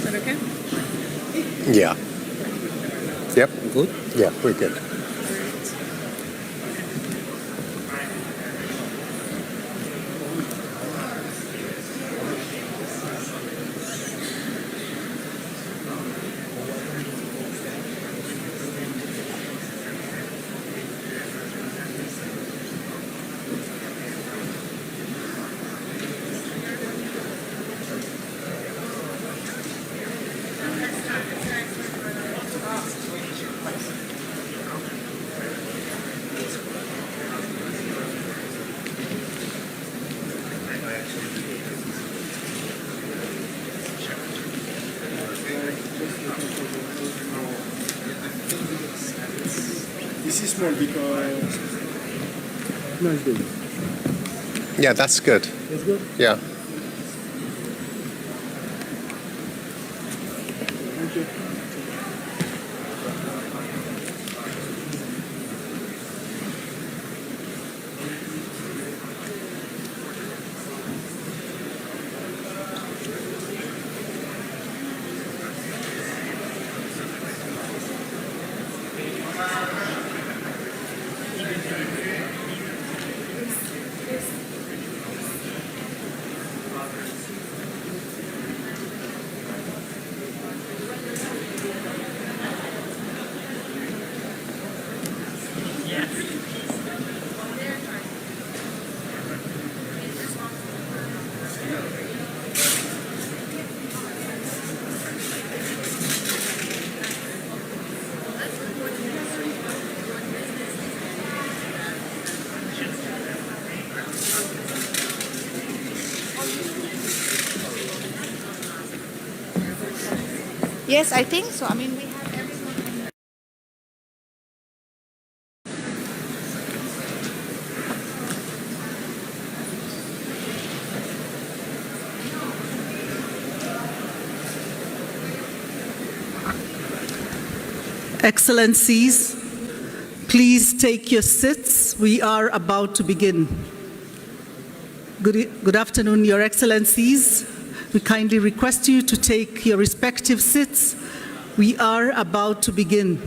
that okay? Yeah. Yep. Good? Yeah, we're good. This is small because... No, it's good. Yeah, that's good. It's good? Yeah. Thank you. Yes, I think so. I mean, we have everyone. Excellencies, please take your seats. We are about to begin. Good afternoon, Your Excellencies. We kindly request you to take your respective seats. We are about to begin.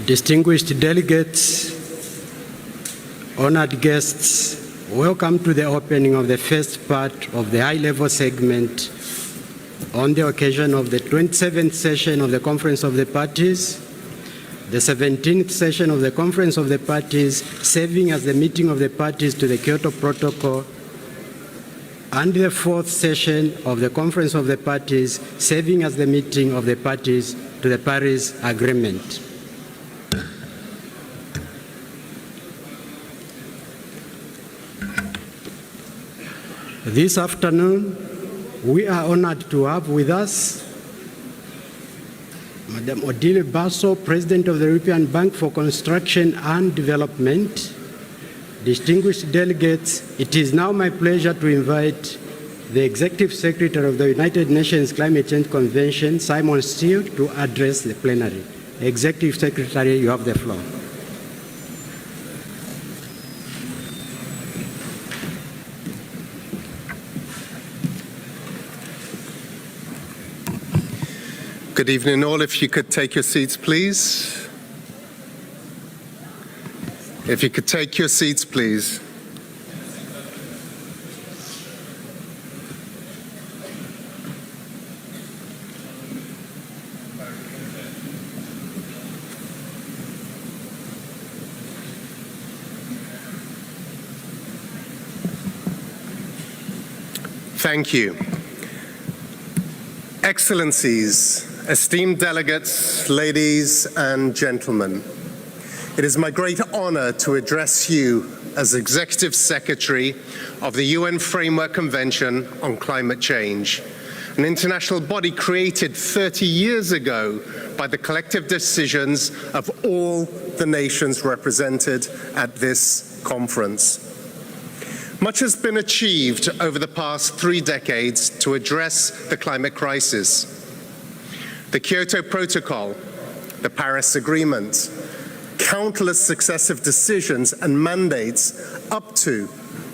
Distinguished delegates, honored guests, welcome to the opening of the first part of the high-level segment on the occasion of the 27th session of the Conference of the Parties, the 17th session of the Conference of the Parties, serving as the meeting of the parties to the Kyoto Protocol, and the 4th session of the Conference of the Parties, serving as the meeting of the parties to the Paris Agreement. This afternoon, we are honored to have with us Madame Odile Basso, President of the European Bank for Construction and Development. Distinguished delegates, it is now my pleasure to invite the Executive Secretary of the United Nations Climate Change Convention, Simon Steele, to address the plenary. Executive Secretary, you have the floor. Good evening all. If you could take your seats, please. If you could take your seats, please. Thank you. Excellencies, esteemed delegates, ladies and gentlemen, it is my great honor to address you as Executive Secretary of the UN Framework Convention on Climate Change, an international body created 30 years ago by the collective decisions of all the nations represented at this conference. Much has been achieved over the past 3 decades to address the climate crisis. The Kyoto Protocol, the Paris Agreement, countless successive decisions and mandates up to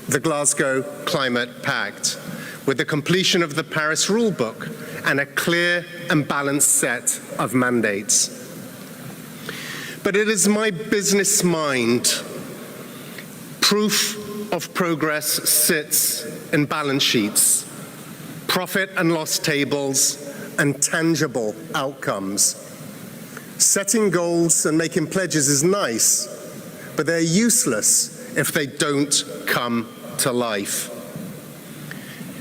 the Glasgow Climate Pact, with the completion of the Paris Rulebook and a clear and balanced set of mandates. But it is my business mind. Proof of progress sits in balance sheets, profit and loss tables, and tangible outcomes. Setting goals and making pledges is nice, but they're useless if they don't come to life.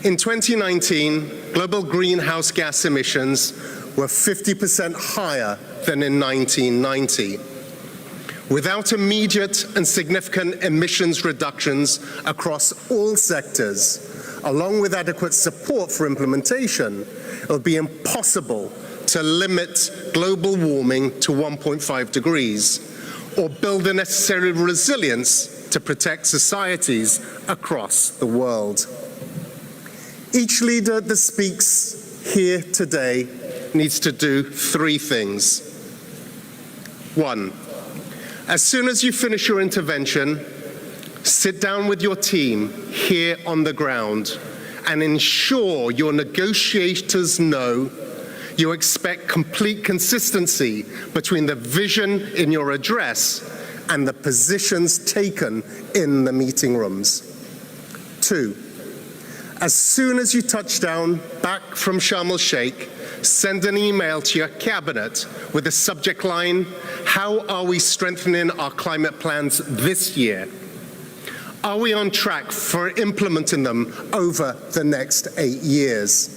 In 2019, global greenhouse gas emissions were 50% higher than in 1990. Without immediate and significant emissions reductions across all sectors, along with adequate support for implementation, it will be impossible to limit global warming to 1.5 degrees or build the necessary resilience to protect societies across the world. Each leader that speaks here today needs to do 3 things. 1, as soon as you finish your intervention, sit down with your team here on the ground and ensure your negotiators know you expect complete consistency between the vision in your address and the positions taken in the meeting rooms. 2, as soon as you touch down back from Sharm el-Sheikh, send an email to your cabinet with the subject line, "How are we strengthening our climate plans this year? Are we on track for implementing them over the next 8 years?"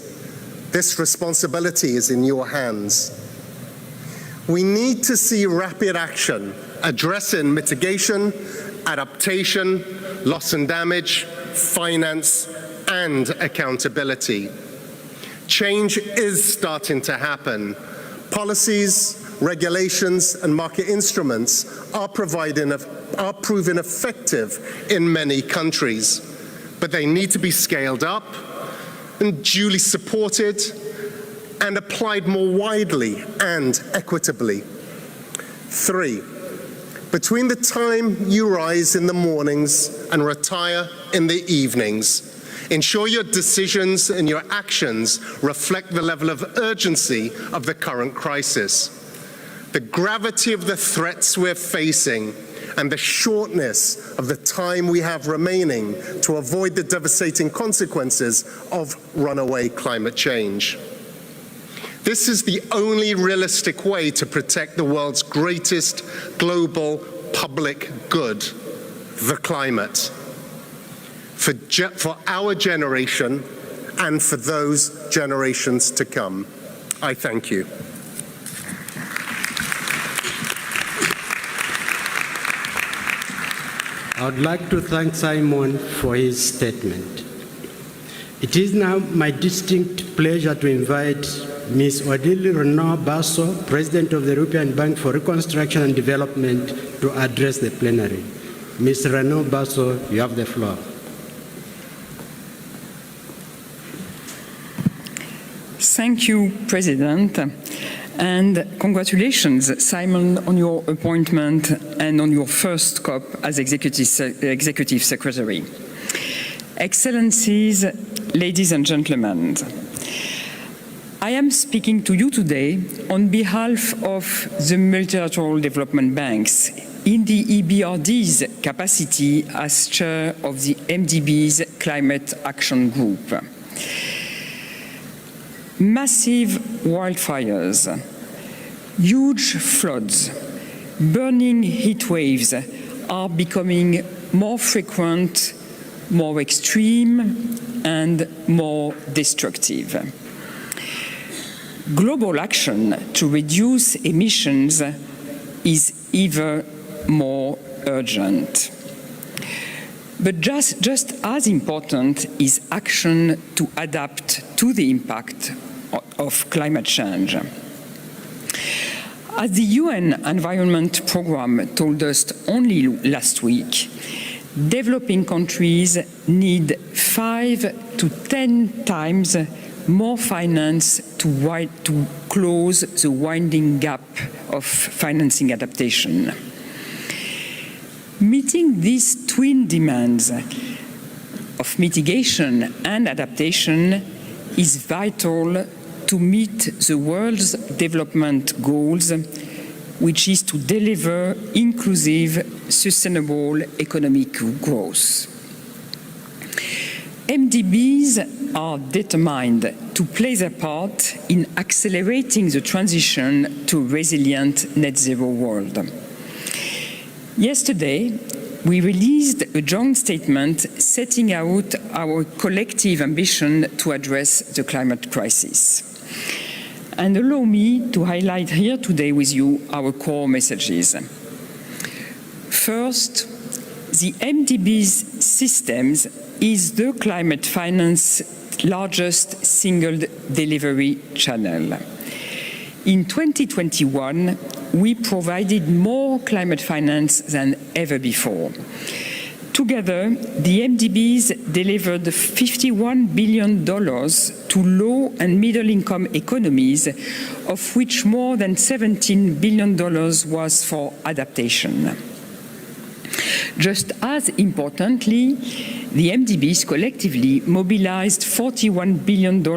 This responsibility is in your hands. We need to see rapid action addressing mitigation, adaptation, loss and damage, finance, and accountability. Change is starting to happen. Policies, regulations, and market instruments are proving effective in many countries, but they need to be scaled up and duly supported and applied more widely and equitably. 3, between the time you rise in the mornings and retire in the evenings, ensure your decisions and your actions reflect the level of urgency of the current crisis, the gravity of the threats we're facing, and the shortness of the time we have remaining to avoid the devastating consequences of runaway climate change. This is the only realistic way to protect the world's greatest global public good, the climate, for our generation and for those generations to come. I thank you. I would like to thank Simon for his statement. It is now my distinct pleasure to invite Ms. Odile Renaud-Basso, President of the European Bank for Reconstruction and Development, to address the plenary. Ms. Renaud-Basso, you have the floor. Thank you, President, and congratulations, Simon, on your appointment and on your first COP as Executive Secretary. Excellencies, ladies and gentlemen, I am speaking to you today on behalf of the multilateral development banks in the EBRD's capacity as chair of the MDB's Climate Action Group. Massive wildfires, huge floods, burning heat waves are becoming more frequent, more extreme, and more destructive. Global action to reduce emissions is even more urgent. But just as important is action to adapt to the impact of climate change. As the UN Environment Programme told us only last week, developing countries need 5 to 10 times more finance to close the widening gap of financing adaptation. Meeting these twin demands of mitigation and adaptation is vital to meet the world's development goals, which is to deliver inclusive, sustainable economic growth. MDBs are determined to play their part in accelerating the transition to a resilient net zero world. Yesterday, we released a joint statement setting out our collective ambition to address the climate crisis. And allow me to highlight here today with you our core messages. First, the MDB's systems is the climate finance largest single delivery channel. In 2021, we provided more climate finance than ever before. Together, the MDBs delivered $51 billion to low and middle-income economies, of which more than $17 billion was for adaptation. Just as importantly, the MDBs collectively mobilized $41 billion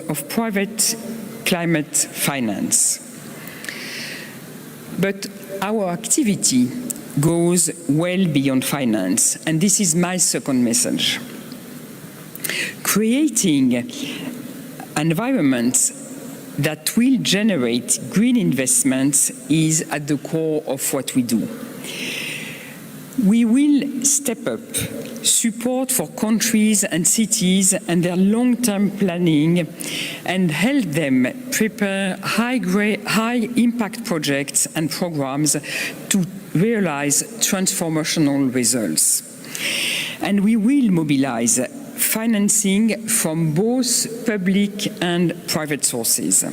of private climate finance. But our activity goes well beyond finance, and this is my second message. Creating environments that will generate green investments is at the core of what we do. We will step up support for countries and cities and their long-term planning and help them prepare high-impact projects and programs to realize transformational results. And we will mobilize financing from both public and private sources.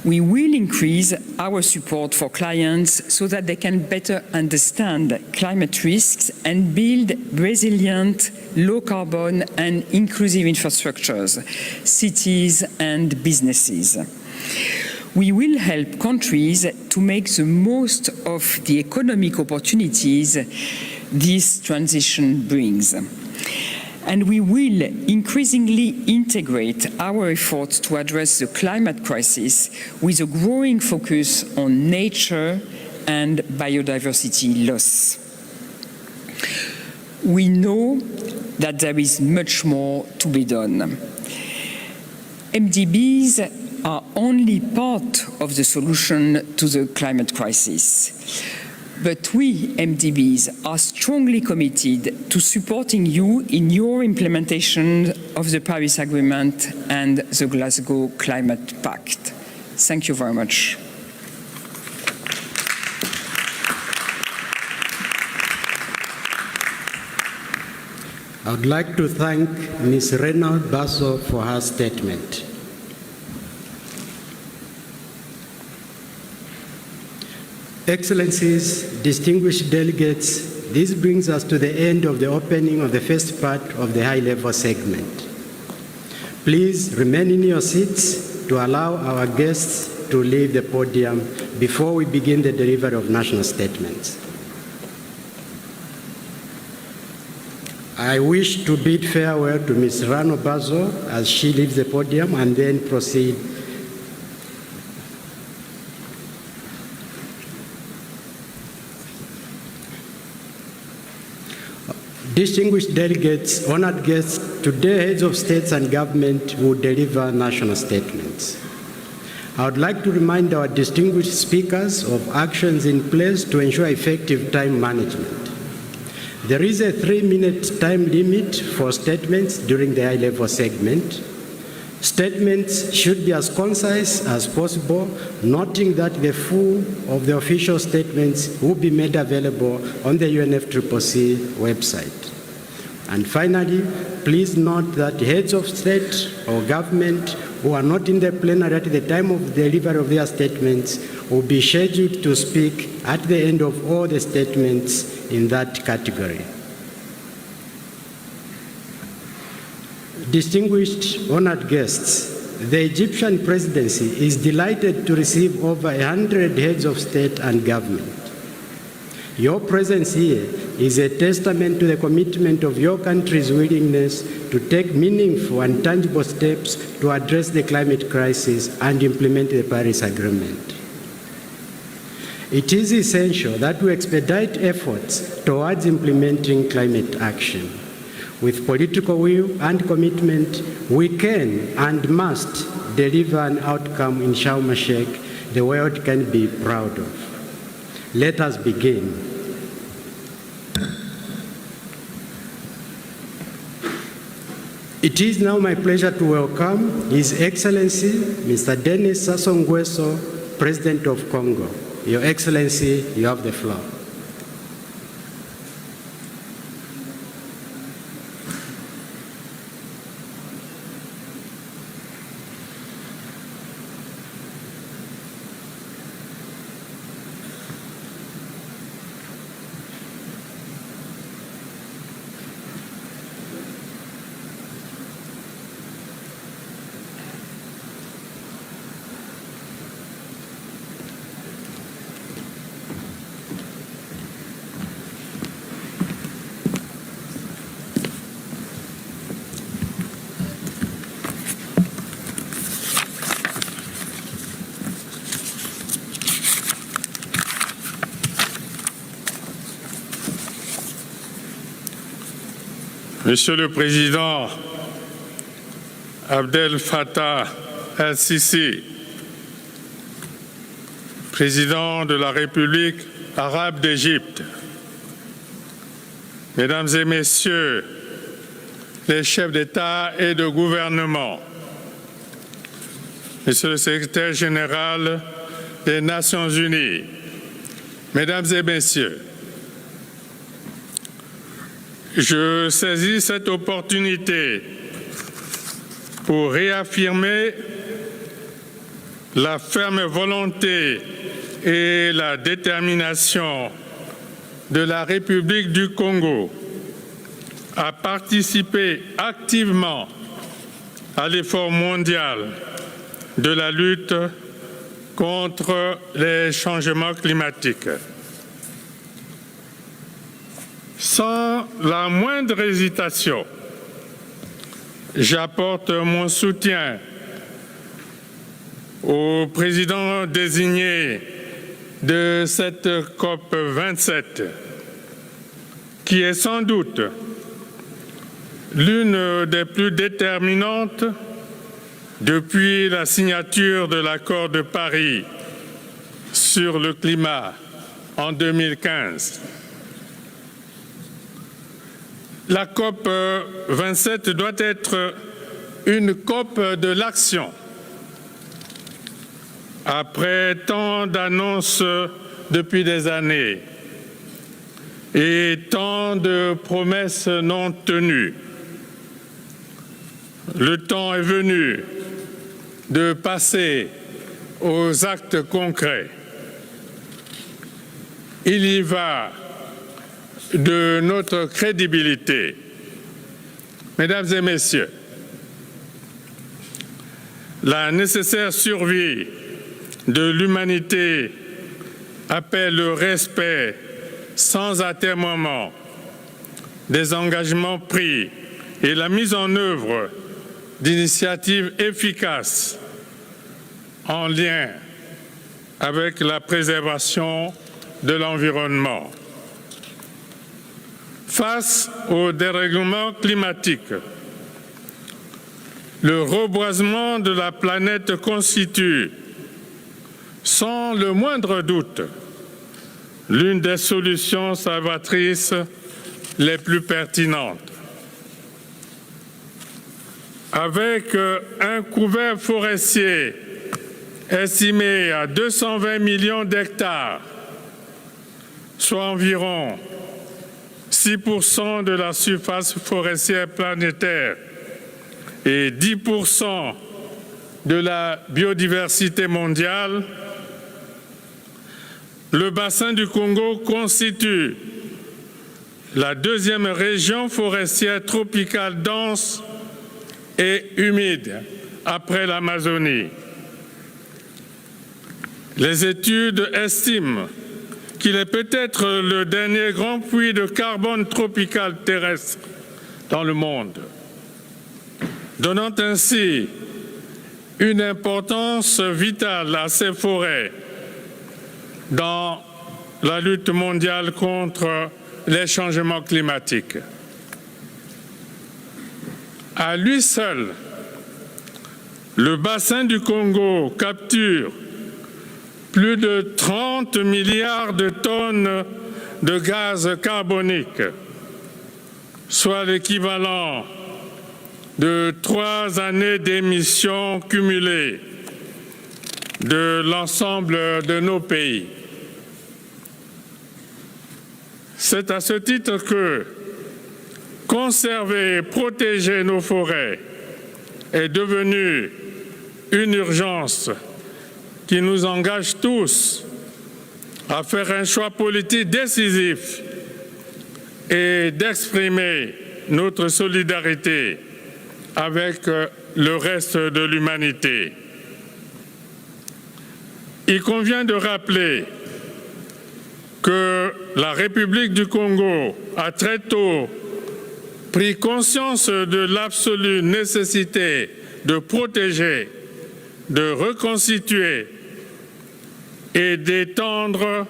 We will increase our support for clients so that they can better understand climate risks and build resilient, low-carbon and inclusive infrastructures, cities and businesses. We will help countries to make the most of the economic opportunities this transition brings. And we will increasingly integrate our efforts to address the climate crisis with a growing focus on nature and biodiversity loss. We know that there is much more to be done. MDBs are only part of the solution to the climate crisis. But we, MDBs, are strongly committed to supporting you in your implementation of the Paris Agreement and the Glasgow Climate Pact. Thank you very much. I would like to thank Ms. Renaud Basso for her statement. Excellencies, distinguished delegates, this brings us to the end of the opening of the first part of the high-level segment. Please remain in your seats to allow our guests to leave the podium before we begin the delivery of national statements. I wish to bid farewell to Ms. Rano Bazo as she leaves the podium and then proceed distinguished delegates, honored guests, today heads of states and government will deliver national statements. I would like to remind our distinguished speakers of actions in place to ensure effective time management. There is a 3-minute time limit for statements during the high-level segment. Statements should be as concise as possible, noting that the full of the official statements will be made available on the UNFCCC website. And finally, please note that heads of state or government who are not in the plenary at the time of the delivery of their statements will be scheduled to speak at the end of all the statements in that category. Distinguished honored guests, the Egyptian presidency is delighted to receive over 100 heads of state and government. Your presence here is a testament to the commitment of your country's willingness to take meaningful and tangible steps to address the climate crisis and implement the Paris Agreement. It is essential that we expedite efforts towards implementing climate action. With political will and commitment, we can and must deliver an outcome in Sharm el-Sheikh the world can be proud of. Let us begin. It is now my pleasure to welcome His Excellency Mr. Denis Sassou Nguesso, President of Congo. Your Excellency, you have the floor. Monsieur le Président Abdel Fattah el-Sisi, Président de la République arabe d'Égypte, Mesdames et Messieurs les chefs d'État et de gouvernement, Monsieur le Secrétaire général des Nations unies, Mesdames et Messieurs, je saisis cette opportunité pour réaffirmer la ferme volonté et la détermination de la République du Congo à participer activement à l'effort mondial de la lutte contre les changements climatiques. Sans la moindre hésitation, j'apporte mon soutien au président désigné de cette COP 27, qui est sans doute l'une des plus déterminantes depuis la signature de l'accord de Paris sur le climat en 2015. La COP 27 doit être une COP de l'action. Après tant d'annonces depuis des années et tant de promesses non tenues, le temps est venu de passer aux actes concrets. Il y va de notre crédibilité. Mesdames et Messieurs, la nécessaire survie de l'humanité appelle le respect sans atermoiement des engagements pris et la mise en œuvre d'initiatives efficaces en lien avec la préservation de l'environnement. Face au dérèglement climatique, le reboisement de la planète constitue, sans le moindre doute, l'une des solutions salvatrices les plus pertinentes. Avec un couvert forestier estimé à 220 millions d'hectares, soit environ 6% de la surface forestière planétaire et 10% de la biodiversité mondiale, le bassin du Congo constitue la deuxième région forestière tropicale dense et humide après l'Amazonie. Les études estiment qu'il est peut-être le dernier grand puits de carbone tropical terrestre dans le monde, donnant ainsi une importance vitale à ces forêts dans la lutte mondiale contre les changements climatiques. À lui seul, le bassin du Congo capture plus de 30 milliards de tonnes de gaz carbonique, soit l'équivalent de 3 années d'émissions cumulées de l'ensemble de nos pays. C'est à ce titre que conserver et protéger nos forêts est devenu une urgence qui nous engage tous à faire un choix politique décisif et d'exprimer notre solidarité avec le reste de l'humanité. Il convient de rappeler que la République du Congo a très tôt pris conscience de l'absolue nécessité de protéger, de reconstituer et d'étendre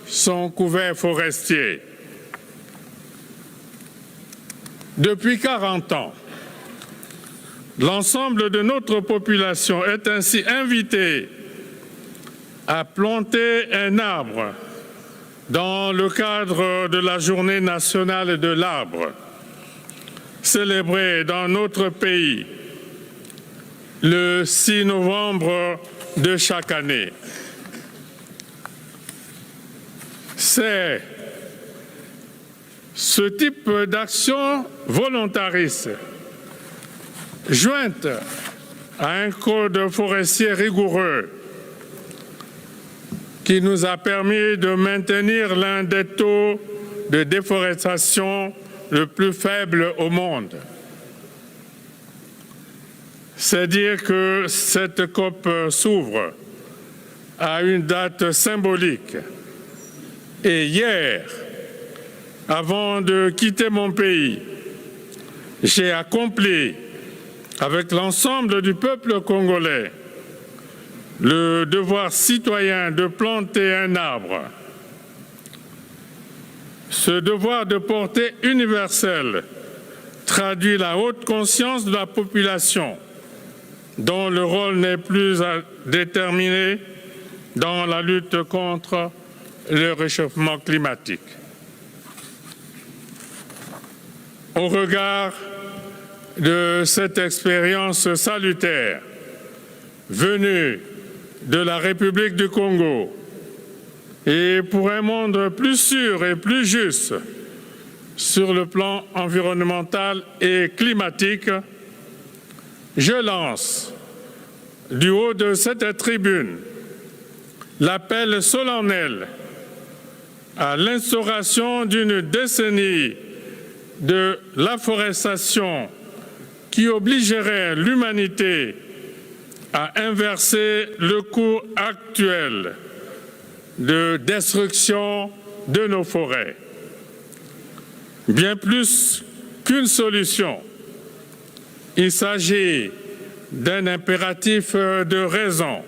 son couvert forestier. Depuis 40 ans, l'ensemble de notre population est ainsi invitée à planter un arbre dans le cadre de la Journée nationale de l'arbre, célébrée dans notre pays le 6 novembre de chaque année. C'est ce type d'action volontariste, jointe à un code forestier rigoureux, qui nous a permis de maintenir l'un des taux de déforestation le plus faible au monde. C'est dire que cette COP s'ouvre à une date symbolique. Et hier, avant de quitter mon pays, j'ai accompli avec l'ensemble du peuple congolais le devoir citoyen de planter un arbre. Ce devoir de portée universelle traduit la haute conscience de la population, dont le rôle n'est plus à déterminer dans la lutte contre le réchauffement climatique. Au regard de cette expérience salutaire venue de la République du Congo et pour un monde plus sûr et plus juste sur le plan environnemental et climatique, je lance du haut de cette tribune l'appel solennel à l'instauration d'une décennie de l'afforestation qui obligerait l'humanité à inverser le cours actuel de destruction de nos forêts. Bien plus qu'une solution, il s'agit d'un impératif de raison,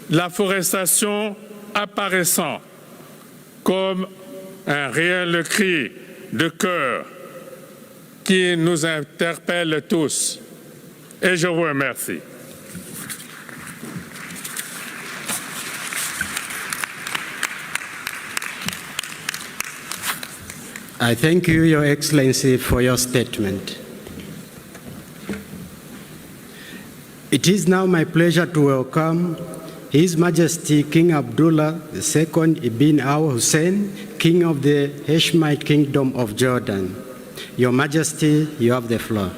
l'afforestation apparaissant comme un réel cri de cœur qui nous interpelle tous. Et je vous remercie. I thank you, Your Excellency, for your statement. It is now my pleasure to welcome His Majesty King Abdullah II Ibn Al Hussein, King of the Hashemite Kingdom of Jordan. Your Majesty, you have the floor.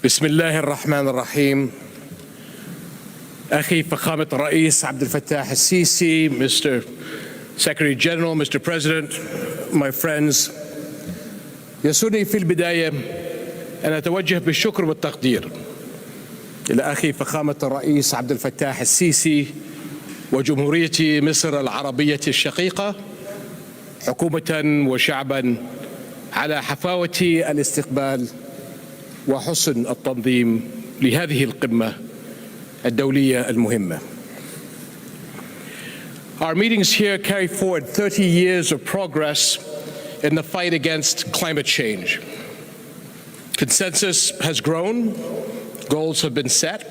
بسم الله الرحمن الرحيم. أخي فخامة الرئيس عبد الفتاح السيسي, Mr. Secretary General, Mr. President, my friends, يسرني في البداية أن أتوجه بالشكر والتقدير إلى أخي فخامة الرئيس عبد الفتاح السيسي وجمهورية مصر العربية الشقيقة حكومة وشعبا على حفاوة الاستقبال وحسن التنظيم لهذه القمة الدولية المهمة. Our meetings here carry forward 30 years of progress in the fight against climate change. Consensus has grown, goals have been set,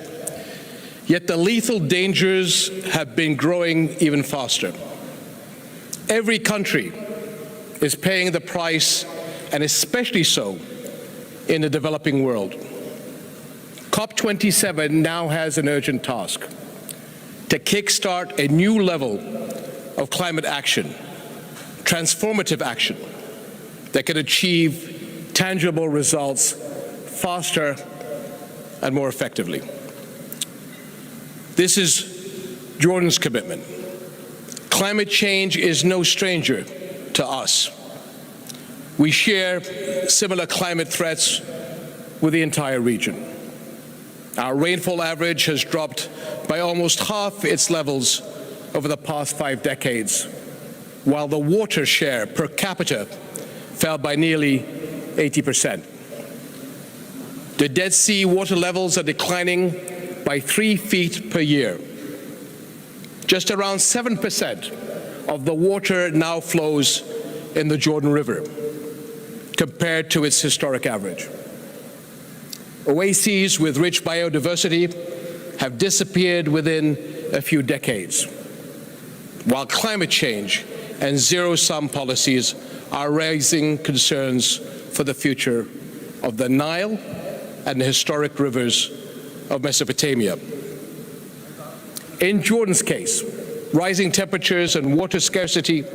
yet the lethal dangers have been growing even faster. Every country is paying the price, and especially so in the developing world. COP27 now has an urgent task to kickstart a new level of climate action, transformative action that can achieve tangible results faster and more effectively. This is Jordan's commitment. Climate change is no stranger to us. We share similar climate threats with the entire region. Our rainfall average has dropped by almost half its levels over the past 5 decades, while the water share per capita fell by nearly 80%. The Dead Sea water levels are declining by 3 feet per year. Just around 7% of the water now flows in the Jordan River, compared to its historic average. Oases with rich biodiversity have disappeared within a few decades, while climate change and zero-sum policies are raising concerns for the future of the Nile and the historic rivers of Mesopotamia. In Jordan's case, rising temperatures and water scarcity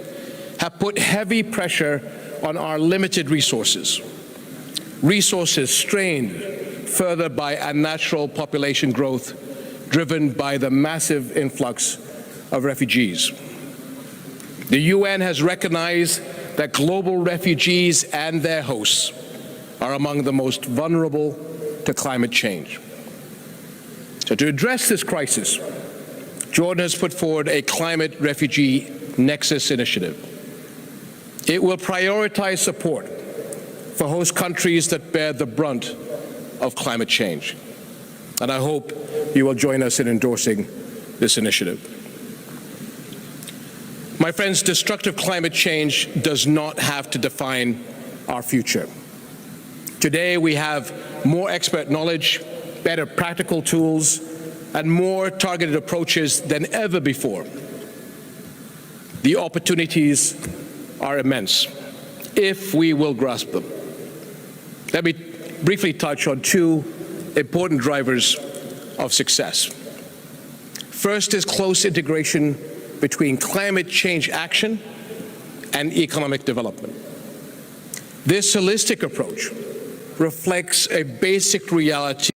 have put heavy pressure on our limited resources strained further by unnatural population growth driven by the massive influx of refugees. The UN has recognized that global refugees and their hosts are among the most vulnerable to climate change. So to address this crisis, Jordan has put forward a climate refugee nexus initiative. It will prioritize support for host countries that bear the brunt of climate change. And I hope you will join us in endorsing this initiative. My friends, destructive climate change does not have to define our future. Today we have more expert knowledge, better practical tools, and more targeted approaches than ever before. The opportunities are immense if we will grasp them. Let me briefly touch on 2 important drivers of success. First is close integration between climate change action and economic development. This holistic approach reflects a basic reality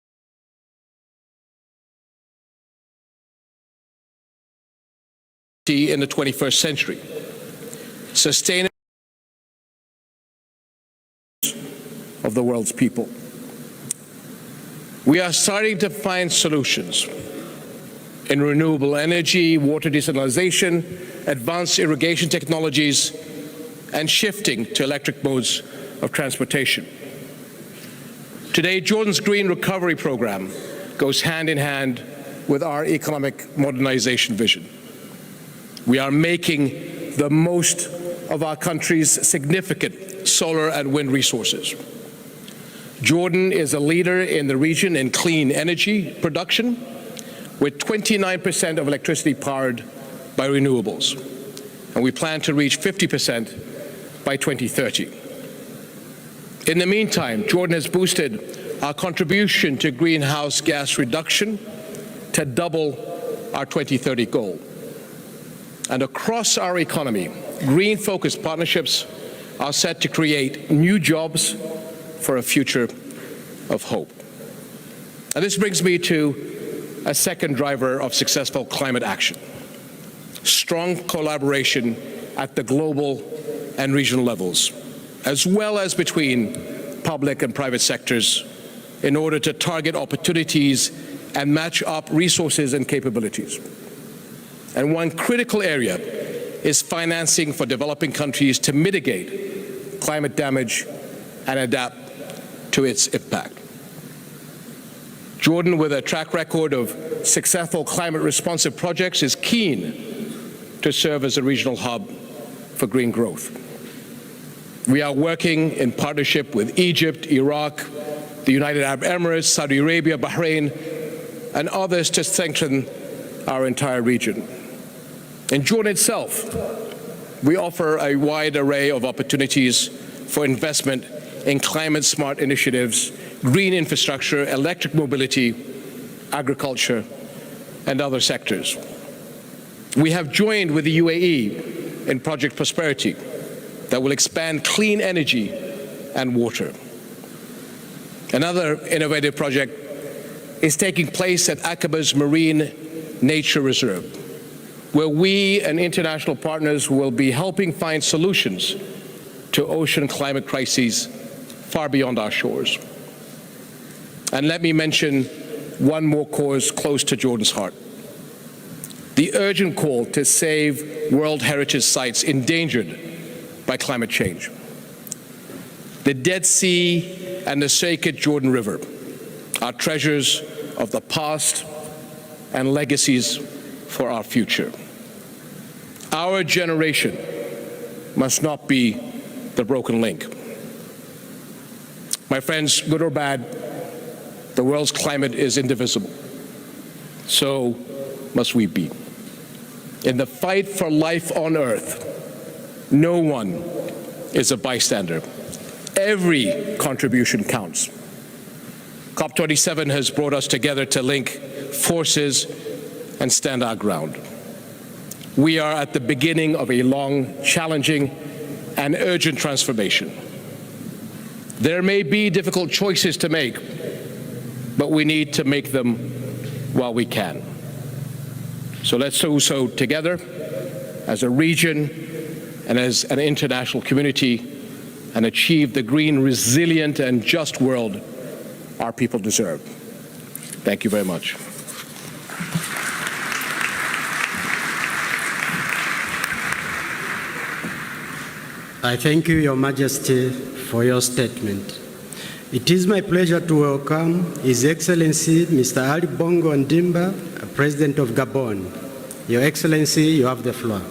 in the 21st century. Sustainable of the world's people. We are starting to find solutions in renewable energy, water desalination, advanced irrigation technologies, and shifting to electric modes of transportation. Today, Jordan's Green Recovery Program goes hand in hand with our economic modernization vision. We are making the most of our country's significant solar and wind resources. Jordan is a leader in the region in clean energy production, with 29% of electricity powered by renewables. And we plan to reach 50% by 2030. In the meantime, Jordan has boosted our contribution to greenhouse gas reduction to double our 2030 goal. And across our economy, green-focused partnerships are set to create new jobs for a future of hope. And this brings me to a second driver of successful climate action: strong collaboration at the global and regional levels, as well as between public and private sectors, in order to target opportunities and match up resources and capabilities. And one critical area is financing for developing countries to mitigate climate damage and adapt to its impact. Jordan, with a track record of successful climate-responsive projects, is keen to serve as a regional hub for green growth. We are working in partnership with Egypt, Iraq, the United Arab Emirates, Saudi Arabia, Bahrain, and others to strengthen our entire region. In Jordan itself, we offer a wide array of opportunities for investment in climate-smart initiatives, green infrastructure, electric mobility, agriculture, and other sectors. We have joined with the UAE in Project Prosperity that will expand clean energy and water. Another innovative project is taking place at Aqaba's Marine Nature Reserve, where we and international partners will be helping find solutions to ocean climate crises far beyond our shores. And let me mention one more cause close to Jordan's heart: the urgent call to save World Heritage sites endangered by climate change. The Dead Sea and the sacred Jordan River are treasures of the past and legacies for our future. Our generation must not be the broken link. My friends, good or bad, the world's climate is indivisible. So must we be. In the fight for life on Earth, no one is a bystander. Every contribution counts. COP27 has brought us together to link forces and stand our ground. We are at the beginning of a long, challenging, and urgent transformation. There may be difficult choices to make, but we need to make them while we can. So let's do so together as a region and as an international community, and achieve the green, resilient, and just world our people deserve. Thank you very much. I thank you, Your Majesty, for your statement. It is my pleasure to welcome His Excellency Mr. Ali Bongo Ndimba, President of Gabon. Your Excellency, you have the floor.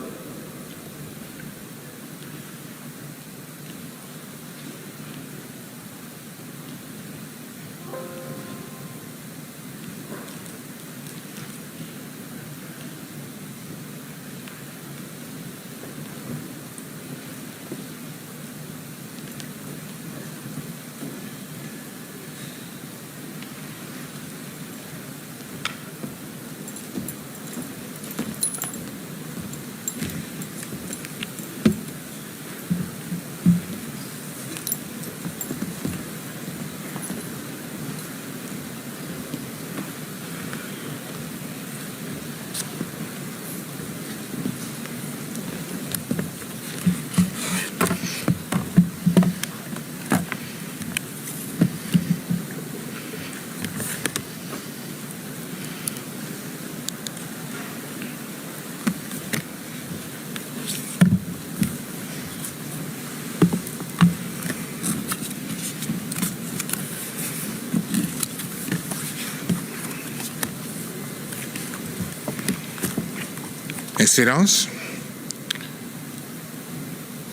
Excellences,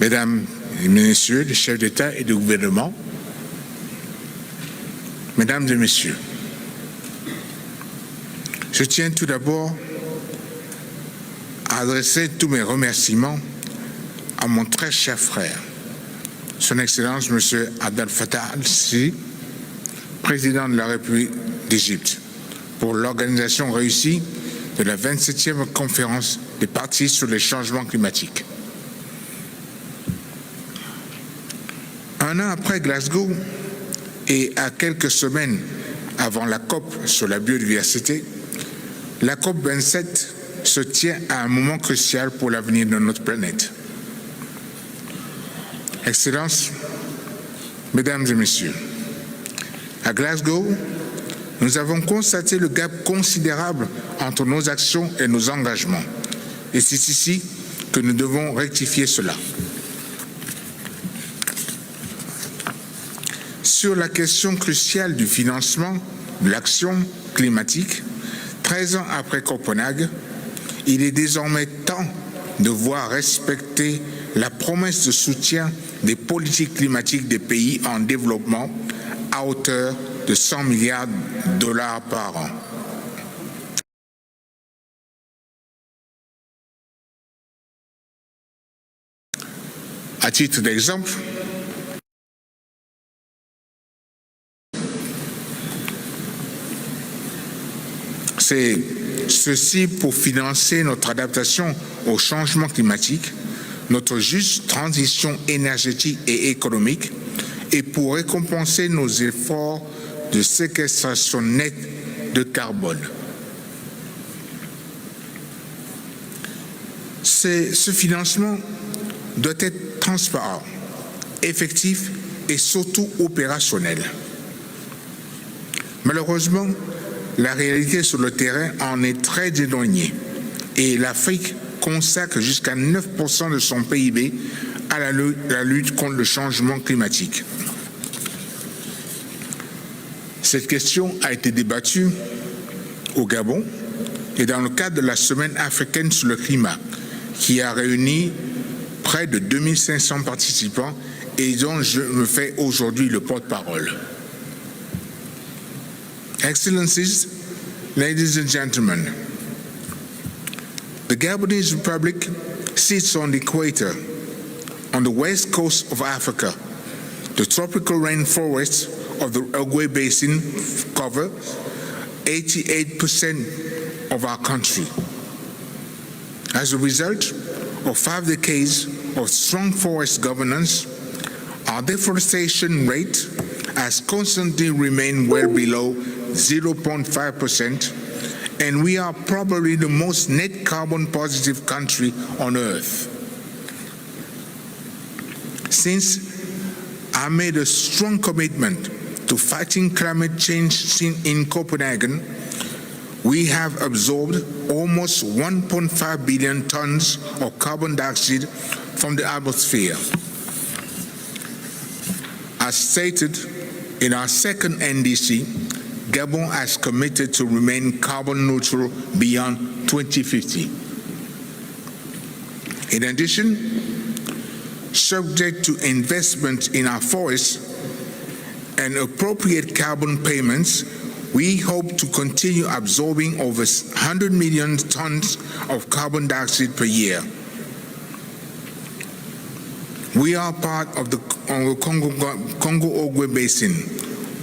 Mesdames et Messieurs les chefs d'État et de gouvernement, Mesdames et Messieurs, je tiens tout d'abord à adresser tous mes remerciements à mon très cher frère, Son Excellence M. Abdel Fattah al-Sisi, président de la République d'Égypte, pour l'organisation réussie de la 27e conférence des parties sur les changements climatiques. Un an après Glasgow et à quelques semaines avant la COP sur la biodiversité, la COP 27 se tient à un moment crucial pour l'avenir de notre planète. Excellences, Mesdames et Messieurs, à Glasgow, nous avons constaté le gap considérable entre nos actions et nos engagements. Et c'est ici que nous devons rectifier cela. Sur la question cruciale du financement de l'action climatique, 13 ans après Copenhague, il est désormais temps de voir respecter la promesse de soutien des politiques climatiques des pays en développement à hauteur de 100 milliards de dollars par an. À titre d'exemple, c'est ceci pour financer notre adaptation au changement climatique, notre juste transition énergétique et économique, et pour récompenser nos efforts de séquestration nette de carbone. Ce financement doit être transparent, effectif et surtout opérationnel. Malheureusement, la réalité sur le terrain en est très éloignée et l'Afrique consacre jusqu'à 9% de son PIB à la lutte contre le changement climatique. Cette question a été débattue au Gabon et dans le cadre de la Semaine africaine sur le climat, qui a réuni près de 2500 participants et dont je me fais aujourd'hui le porte-parole. Excellencies, ladies and gentlemen, the Gabonese Republic sits on the equator, on the west coast of Africa. The tropical rainforests of the Uruguay Basin cover 88% of our country. As a result of 5 decades of strong forest governance, our deforestation rate has constantly remained well below 0.5%, and we are probably the most net carbon positive country on earth. Since I made a strong commitment to fighting climate change in Copenhagen, we have absorbed almost 1.5 billion tons of carbon dioxide from the atmosphere. As stated in our second NDC, Gabon has committed to remain carbon neutral beyond 2050. In addition, subject to investment in our forests and appropriate carbon payments, we hope to continue absorbing over 100 million tons of carbon dioxide per year. We are part of the Congo-Uruguay Basin,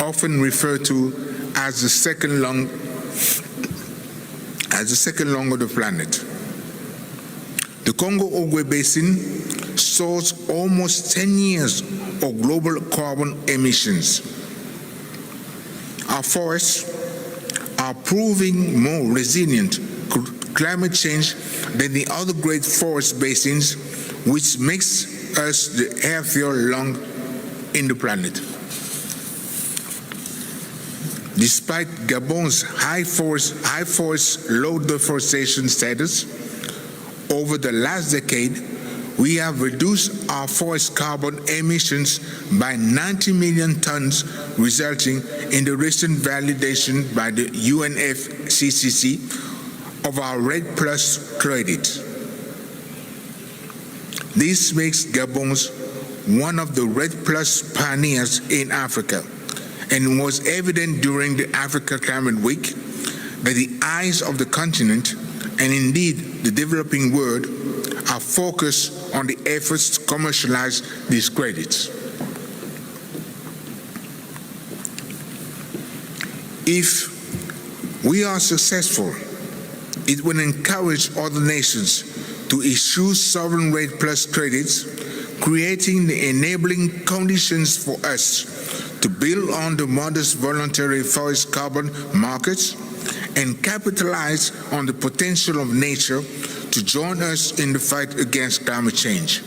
often referred to as the second lung of the planet. The Congo-Uruguay Basin stores almost 10 years of global carbon emissions. Our forests are proving more resilient to climate change than the other great forest basins, which makes us the healthier lung in the planet. Despite Gabon's high forest low deforestation status, over the last decade, we have reduced our forest carbon emissions by 90 million tons, resulting in the recent validation by the UNFCCC of our REDD Plus credit. This makes Gabon one of the Red Plus pioneers in Africa, and was evident during the Africa Climate Week that the eyes of the continent, and indeed the developing world, are focused on the efforts to commercialize these credits. If we are successful, it will encourage other nations to issue sovereign rate plus credits, creating the enabling conditions for us to build on the modest voluntary forest carbon markets and capitalize on the potential of nature to join us in the fight against climate change.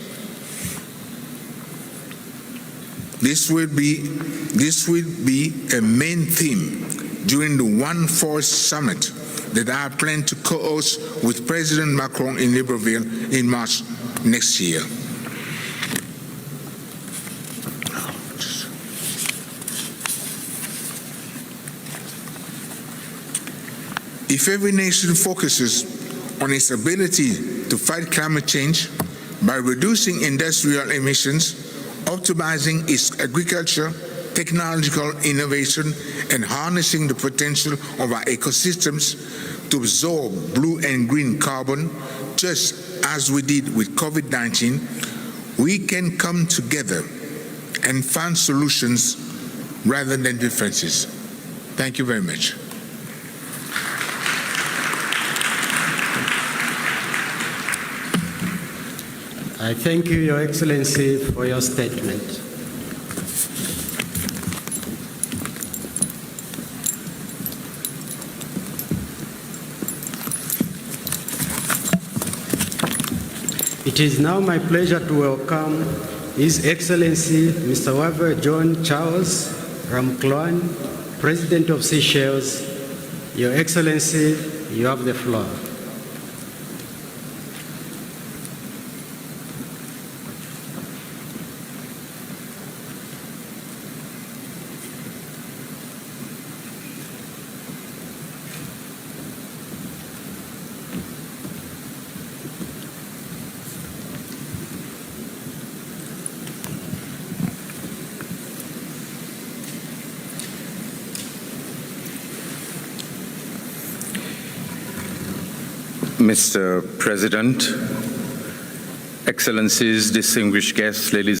This will be a main theme during the One Forest Summit that I plan to co-host with President Macron in Libreville in March next year. If every nation focuses on its ability to fight climate change by reducing industrial emissions, optimizing its agriculture, technological innovation, and harnessing the potential of our ecosystems to absorb blue and green carbon, just as we did with COVID-19, we can come together and find solutions rather than differences. Thank you very much. I thank you, Your Excellency, for your statement. It is now my pleasure to welcome His Excellency Mr. Waver John Charles Ramcloan, President of Seychelles. Your Excellency, you have the floor. Mr. President, Excellencies, distinguished guests, ladies